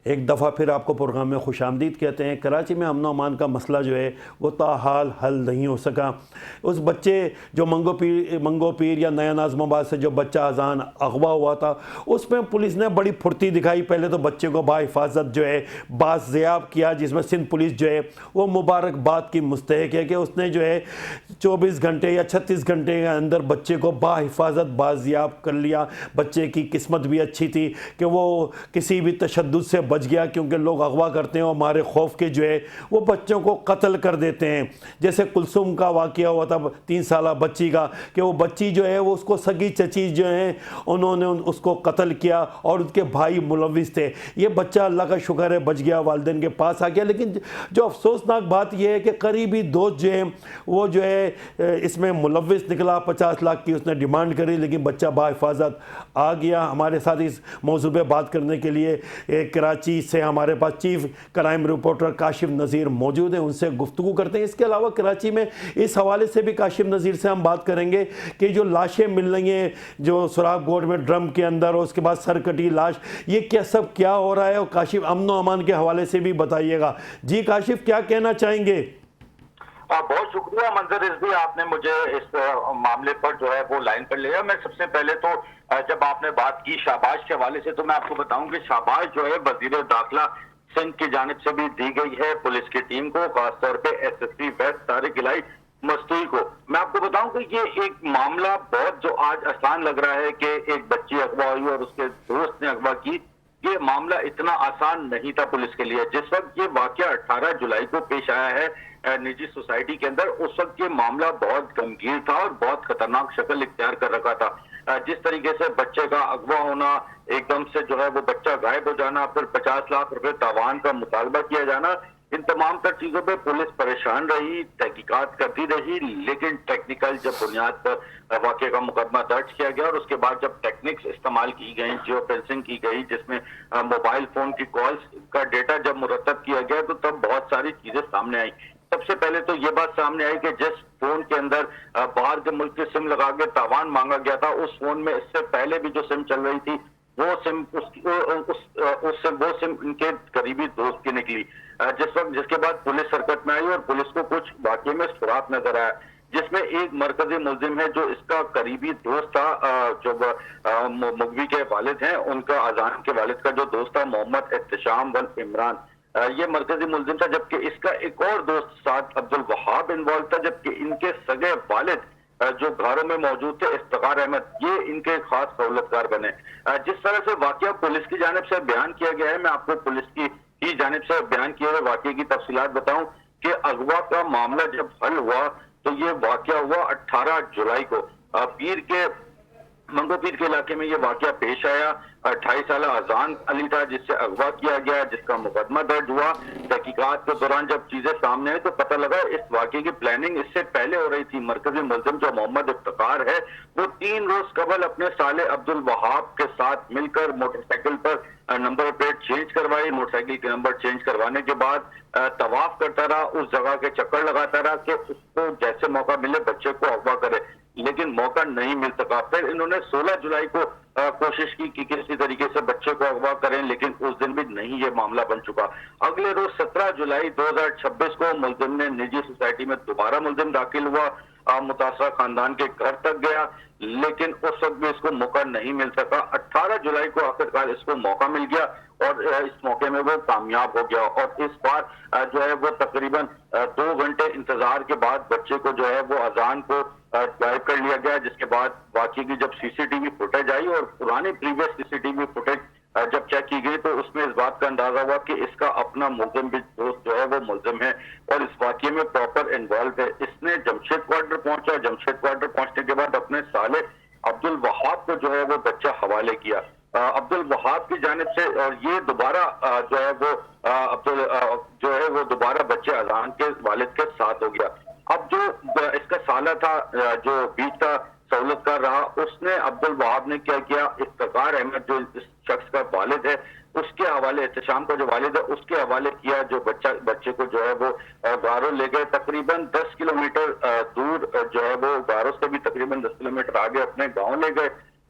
ایک دفعہ پھر آپ کو پروگرام میں خوش آمدید کہتے ہیں۔ کراچی میں امن و امان کا مسئلہ جو ہے وہ تاحال حل نہیں ہو سکا۔ اس بچے جو منگو پیر یا نیا نازم آباد سے جو بچہ اذان اغوا ہوا تھا، اس میں پولیس نے بڑی پھرتی دکھائی۔ پہلے تو بچے کو بحفاظت جو ہے بازیاب کیا، جس میں سندھ پولیس جو ہے وہ مبارکباد کی مستحق ہے کہ اس نے جو ہے 24 گھنٹے یا 36 گھنٹے کے اندر بچے کو بحفاظت بازیاب کر لیا۔ بچے کی قسمت بھی اچھی تھی کہ وہ کسی بھی تشدد سے بچ گیا، کیونکہ لوگ اغوا کرتے ہیں اور ہمارے خوف کے جو ہے وہ بچوں کو قتل کر دیتے ہیں۔ جیسے کلثوم کا واقعہ ہوا تھا 3 سالہ بچی کا، کہ وہ بچی جو ہے وہ اس کو سگی چچی جو ہیں انہوں نے اس کو قتل کیا اور ان کے بھائی ملوث تھے۔ یہ بچہ اللہ کا شکر ہے بچ گیا، والدین کے پاس آ گیا۔ لیکن جو افسوسناک بات یہ ہے کہ قریبی دوست جو ہیں وہ جو ہے اس میں ملوث نکلا۔ 50 لاکھ کی اس نے ڈیمانڈ کری، لیکن بچہ بحفاظت آ گیا۔ ہمارے ساتھ اس موضوع پہ بات کرنے کے لیے کراچی سے ہمارے پاس chief crime reporter Kashif Nazir موجود ہیں، ان سے گفتگو کرتے ہیں۔ اس کے علاوہ کراچی میں اس حوالے سے بھی کاشف نذیر سے ہم بات کریں گے کہ جو لاشیں مل رہی ہیں جو سراغ گوٹ میں ڈرم کے اندر، اور اس کے بعد سر کٹی لاش، یہ کیا ہو رہا ہے، اور کاشف امن و امان کے حوالے سے بھی بتائیے گا۔ جی کاشف، کیا کہنا چاہیں گے؟ بہت شکریہ منظر رضوی، آپ نے مجھے اس معاملے پر جو ہے وہ لائن پر لیا۔ میں سب سے پہلے تو جب آپ نے بات کی شاباش کے حوالے سے، تو میں آپ کو بتاؤں کہ شاباش جو ہے وزیر داخلہ سندھ کی جانب سے بھی دی گئی ہے پولیس کی ٹیم کو، خاص طور پہ S S P west Tariq Elahi مستوی کو۔ میں آپ کو بتاؤں کہ یہ ایک معاملہ بہت جو آج آسان لگ رہا ہے کہ ایک بچی اغوا ہوئی اور اس کے دوست نے اغوا کی، یہ معاملہ اتنا آسان نہیں تھا پولیس کے لیے۔ جس وقت یہ واقعہ 18 جولائی کو پیش آیا ہے نجی سوسائٹی کے اندر، اس وقت یہ معاملہ بہت گمگیر تھا اور بہت خطرناک شکل اختیار کر رکھا تھا۔ جس طریقے سے بچے کا اغوا ہونا، ایک دم سے جو ہے وہ بچہ غائب ہو جانا، پھر 50 لاکھ روپے تاوان کا مطالبہ کیا جانا، ان تمام تر چیزوں پہ پولیس پریشان رہی، تحقیقات کرتی رہی۔ لیکن ٹیکنیکل جب بنیاد پر واقعے کا مقدمہ درج کیا گیا اور اس کے بعد جب ٹیکنکس استعمال کی گئی، جیو فینسنگ کی گئی، جس میں موبائل فون کی کالز کا ڈیٹا جب مرتب کیا گیا، تو تب بہت ساری چیزیں سامنے آئیں۔ سب سے پہلے تو یہ بات سامنے آئی کہ جس فون کے اندر باہر کے ملک کی سم لگا کے تاوان مانگا گیا تھا، اس فون میں اس سے پہلے بھی جو سم چل رہی تھی وہ سم ان کے قریبی دوست کی نکلی۔ جس کے بعد پولیس حرکت میں آئی اور پولیس کو کچھ واقعے میں سراغ نظر آیا، جس میں ایک مرکزی ملزم ہے جو اس کا قریبی دوست تھا، جو مغوی کے والد ہیں، ان کا اذان کے والد کا جو دوست تھا محمد احتشام ون عمران، یہ مرکزی ملزم تھا۔ جبکہ اس کا ایک اور دوست سعد عبد الوہاب انوالو تھا، جبکہ ان کے سگے والد جو گھروں میں موجود تھے افتخار احمد، یہ ان کے خاص سہولتکار بنے۔ جس طرح سے واقعہ پولیس کی جانب سے بیان کیا گیا ہے، میں آپ کو پولیس کی جانب سے بیان کیے ہوئے واقعے کی تفصیلات بتاؤں کہ اغوا کا معاملہ جب حل ہوا تو یہ واقعہ ہوا 18 جولائی کو۔ منگو پیر کے علاقے میں یہ واقعہ پیش آیا۔ 28 سالہ اذان علی تھا جس سے اغوا کیا گیا، جس کا مقدمہ درج ہوا۔ تحقیقات کے دوران جب چیزیں سامنے آئی تو پتہ لگا اس واقعے کی پلاننگ اس سے پہلے ہو رہی تھی۔ مرکزی ملزم جو محمد افتخار ہے، وہ 3 روز قبل اپنے سالے عبد الوہاب کے ساتھ مل کر موٹر سائیکل پر نمبر پلیٹ چینج کروائی۔ موٹر سائیکل کے نمبر چینج کروانے کے بعد طواف کرتا رہا، اس جگہ کے چکر لگاتا رہا کہ اس کو جیسے موقع ملے بچے کو اغوا کرے، لیکن موقع نہیں مل سکا۔ پھر انہوں نے 16 جولائی کو کوشش کی کہ کسی طریقے سے بچے کو اغوا کریں، لیکن اس دن بھی نہیں یہ معاملہ بن چکا۔ اگلے روز 17 جولائی 2026 کو ملزم نے نجی سوسائٹی میں دوبارہ ملزم داخل ہوا، متاثرہ خاندان کے گھر تک گیا، لیکن اس وقت بھی اس کو موقع نہیں مل سکا۔ 18 جولائی کو آخرکار اس کو موقع مل گیا اور اس موقع میں وہ کامیاب ہو گیا، اور اس بار جو ہے وہ تقریباً 2 گھنٹے انتظار کے بعد بچے کو جو ہے وہ اذان کو غائب کر لیا گیا۔ جس کے بعد واقعے کی جب سی سی ٹی وی فوٹیج آئی اور پرانی پریویس سی سی ٹی وی فوٹیج جب چیک کی گئی تو اس میں اس بات کا اندازہ ہوا کہ اس کا اپنا ملزم بھی دوست جو ہے وہ ملزم ہے اور اس واقعے میں پراپر انوالو ہے۔ اس نے جمشید کوارٹر پہنچا، جمشید کوارٹر پہنچنے کے بعد اپنے سالے عبد الوہاب کو جو ہے وہ بچہ حوالے کیا عبد الوہاب کی جانب سے، اور یہ دوبارہ جو ہے وہ دوبارہ بچے اذان کے والد کے ساتھ ہو گیا۔ اب جو اس کا سالہ تھا جو بیچ کا سہولت کار رہا، اس نے عبد الوہاب نے کیا کیا، افتخار احمد جو اس شخص کا والد ہے اس کے حوالے، احتشام کا جو والد ہے اس کے حوالے کیا، جو بچے کو جو ہے وہ گارو لے گئے، تقریباً 10 کلومیٹر دور جو ہے وہ گارو سے بھی تقریباً 10 کلومیٹر آگے اپنے گاؤں لے گئے۔